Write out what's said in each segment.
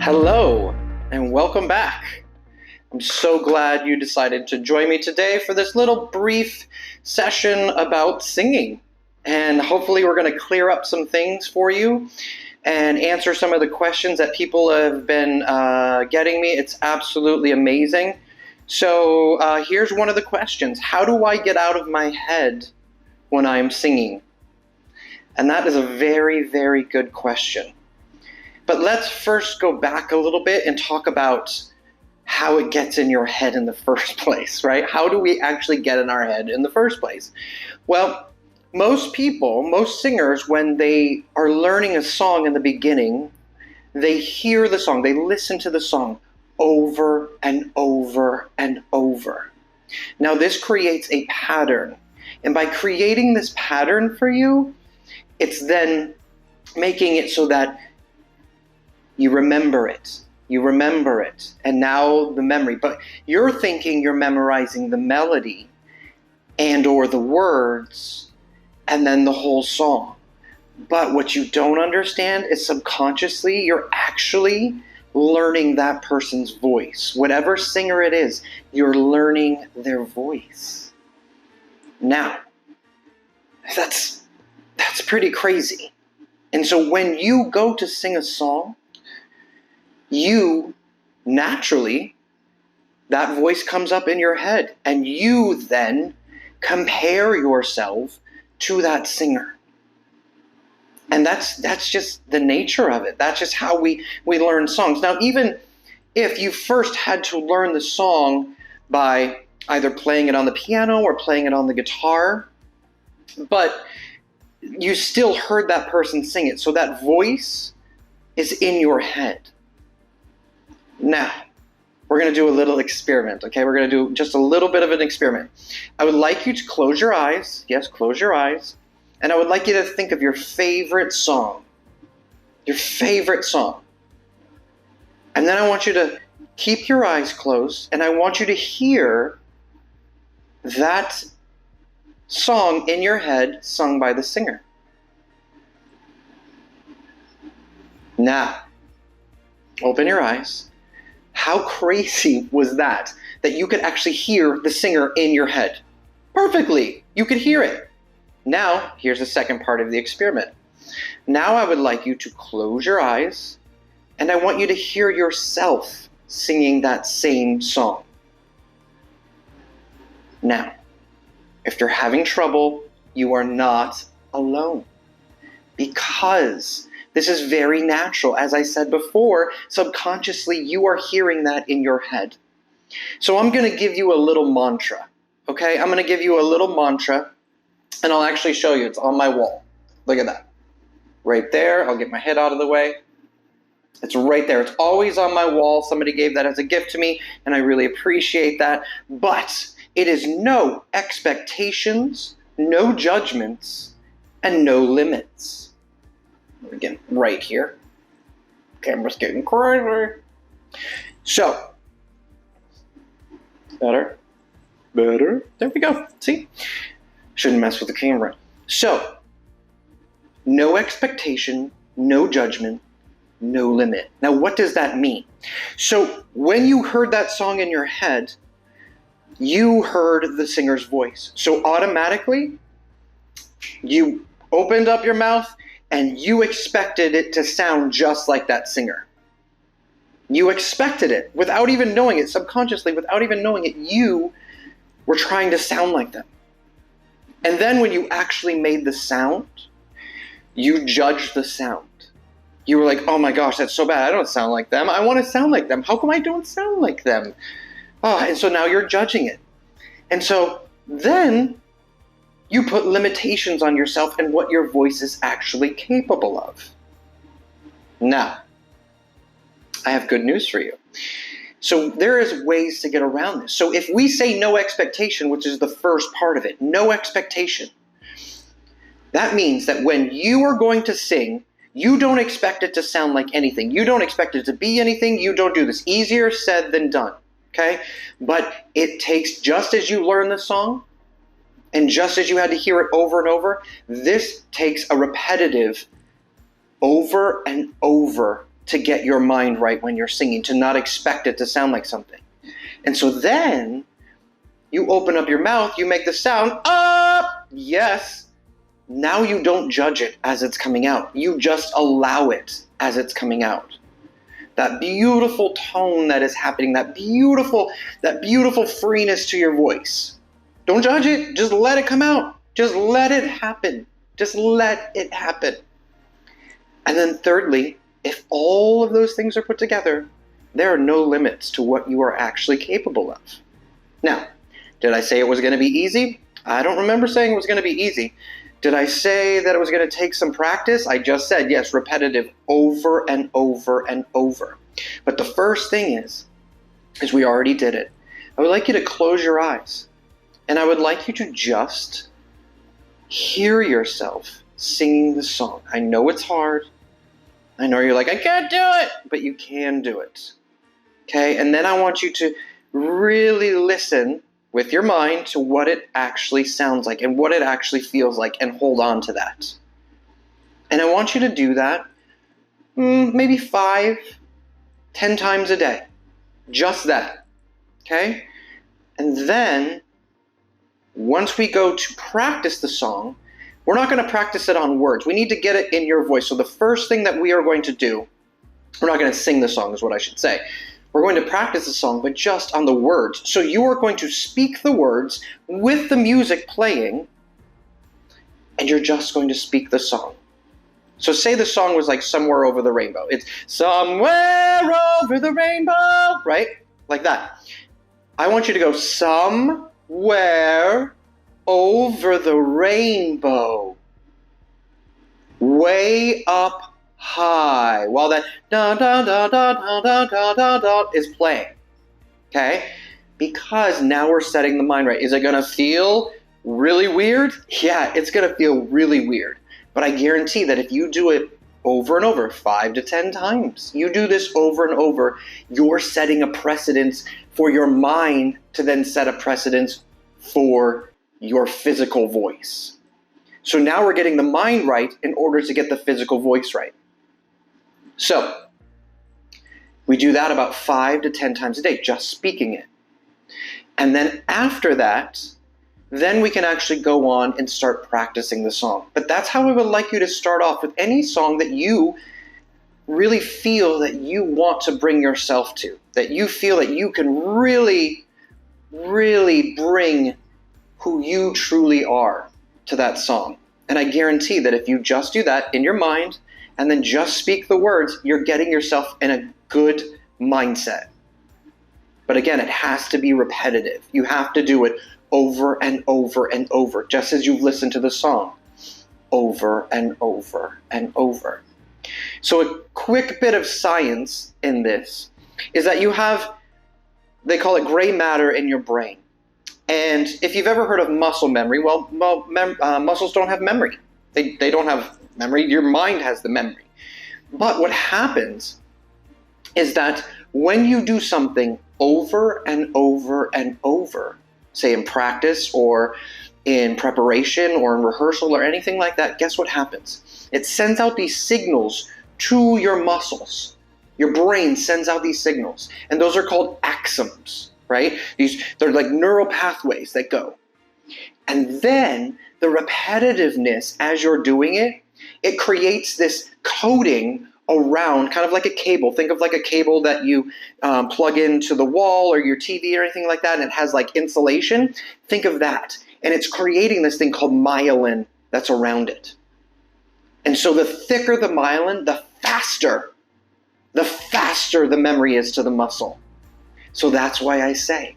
Hello, and welcome back. I'm so glad you decided to join me today for this little brief session about singing. And hopefully we're going to clear up some things for you and answer some of the questions that people have been getting me. It's absolutely amazing. So here's one of the questions. How do I get out of my head when I'm singing? And that is a very, very good question. But let's first go back a little bit and talk about how it gets in your head in the first place, right? How do we actually get in our head in the first place? Well, most people, most singers, when they are learning a song in the beginning, they hear the song, they listen to the song over and over and over. Now, this creates a pattern. And by creating this pattern for you, it's then making it so that you remember it. You remember it. And now the memory. But you're thinking you're memorizing the melody and or the words and then the whole song. But what you don't understand is subconsciously you're actually learning that person's voice. Whatever singer it is, you're learning their voice. Now, that's pretty crazy. And so when you go to sing a song, you naturally, that voice comes up in your head, and you then compare yourself to that singer. And that's just the nature of it. That's just how we learn songs. Now, even if you first had to learn the song by either playing it on the piano or playing it on the guitar, but you still heard that person sing it. So that voice is in your head. Now, we're going to do a little experiment, okay? We're going to do just a little bit of an experiment. I would like you to close your eyes. Yes, close your eyes. And I would like you to think of your favorite song. Your favorite song. And then I want you to keep your eyes closed, and I want you to hear that song in your head sung by the singer. Now, open your eyes. How crazy was that you could actually hear the singer in your head? Perfectly. You could hear it. Now, here's the second part of the experiment. Now I would like you to close your eyes, and I want you to hear yourself singing that same song. Now, if you're having trouble, you are not alone. Because this is very natural. As I said before, subconsciously you are hearing that in your head. So I'm going to give you a little mantra, okay? I'm going to give you a little mantra, and I'll actually show you. It's on my wall. Look at that. Right there. I'll get my head out of the way. It's right there. It's always on my wall. Somebody gave that as a gift to me, and I really appreciate that. But it is no expectations, no judgments, and no limits. Again, right here. Camera's getting crazy. So, better. There we go. See? Shouldn't mess with the camera. So, no expectation, no judgment, no limit. Now, what does that mean? So, when you heard that song in your head, you heard the singer's voice. So, automatically, you opened up your mouth and you expected it to sound just like that singer. You expected it without even knowing it, subconsciously, without even knowing it. You were trying to sound like them. And then when you actually made the sound, you judged the sound. You were like, oh my gosh, that's so bad. I don't sound like them. I want to sound like them. How come I don't sound like them? And so now you're judging it. And so then you put limitations on yourself and what your voice is actually capable of. Now, I have good news for you. So there is ways to get around this. So if we say no expectation, which is the first part of it, no expectation, that means that when you are going to sing, you don't expect it to sound like anything. You don't expect it to be anything. You don't do this. Easier said than done, okay? But it takes, just as you learn the song, and just as you had to hear it over and over, this takes a repetitive over and over to get your mind right when you're singing, to not expect it to sound like something. And so then you open up your mouth, you make the sound, up, yes. Now you don't judge it as it's coming out. You just allow it as it's coming out. That beautiful tone that is happening, that beautiful freeness to your voice. Don't judge it, just let it come out. Just let it happen. Just let it happen. And then thirdly, if all of those things are put together, there are no limits to what you are actually capable of. Now, did I say it was going to be easy? I don't remember saying it was going to be easy. Did I say that it was going to take some practice? I just said, yes, repetitive, over and over and over. But the first thing is we already did it. I would like you to close your eyes. And I would like you to just hear yourself singing the song. I know it's hard. I know you're like, I can't do it, but you can do it. Okay? And then I want you to really listen with your mind to what it actually sounds like and what it actually feels like, and hold on to that. And I want you to do that maybe 5, 10 times a day. Just that. Okay? And then once we go to practice the song, we're not going to practice it on words. We need to get it in your voice. So the first thing that we are going to do, we're not going to sing the song is what I should say. We're going to practice the song, but just on the words. So you are going to speak the words with the music playing, and you're just going to speak the song. So say the song was like Somewhere Over the Rainbow. It's somewhere over the rainbow, right? Like that. I want you to go somewhere over the rainbow, way up high, while that da da da da da da da da da is playing. Okay? Because now we're setting the mind right. Is it going to feel really weird? Yeah, it's going to feel really weird. But I guarantee that if you do it over and over, 5 to 10 times, you do this over and over, you're setting a precedence for your mind to then set a precedence for your physical voice. So now we're getting the mind right in order to get the physical voice right. So we do that about 5 to 10 times a day, just speaking it. And then after that, then we can actually go on and start practicing the song. But that's how I would like you to start off with any song that you really feel that you want to bring yourself to, that you feel that you can really, really bring who you truly are to that song. And I guarantee that if you just do that in your mind and then just speak the words, you're getting yourself in a good mindset. But again, it has to be repetitive. You have to do it over and over and over, just as you've listened to the song, over and over and over. So a quick bit of science in this is that you have, they call it gray matter in your brain. And if you've ever heard of muscle memory, muscles don't have memory. They don't have memory. Your mind has the memory. But what happens is that when you do something over and over and over, say in practice or in preparation or in rehearsal or anything like that, guess what happens? It sends out these signals to your muscles. Your brain sends out these signals, and those are called axons, right? They're like neural pathways that go. And then the repetitiveness as you're doing it, it creates this coding around, kind of like a cable. Think of like a cable that you plug into the wall or your TV or anything like that, and it has like insulation. Think of that. And it's creating this thing called myelin that's around it. And so the thicker the myelin, the faster the memory is to the muscle. So that's why I say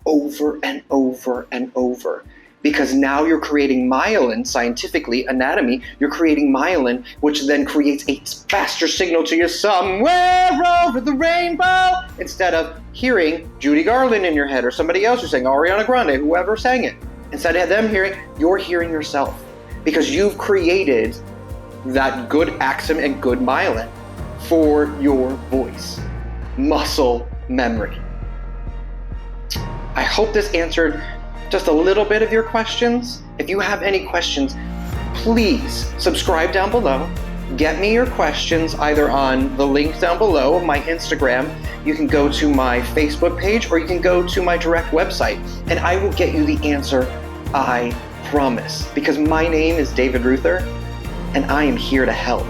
over and over and over. Because now you're creating myelin, scientifically, anatomy, you're creating myelin, which then creates a faster signal to you somewhere over the rainbow, instead of hearing Judy Garland in your head or somebody else who's saying Ariana Grande, whoever sang it. Instead of them hearing, you're hearing yourself. Because you've created that good axon and good myelin for your voice. Muscle memory. I hope this answered just a little bit of your questions. If you have any questions, please subscribe down below. get me your questions either on the link down below, my Instagram, you can go to my Facebook page, or you can go to my direct website, and I will get you the answer, I promise. Because my name is David Ruther, and I am here to help.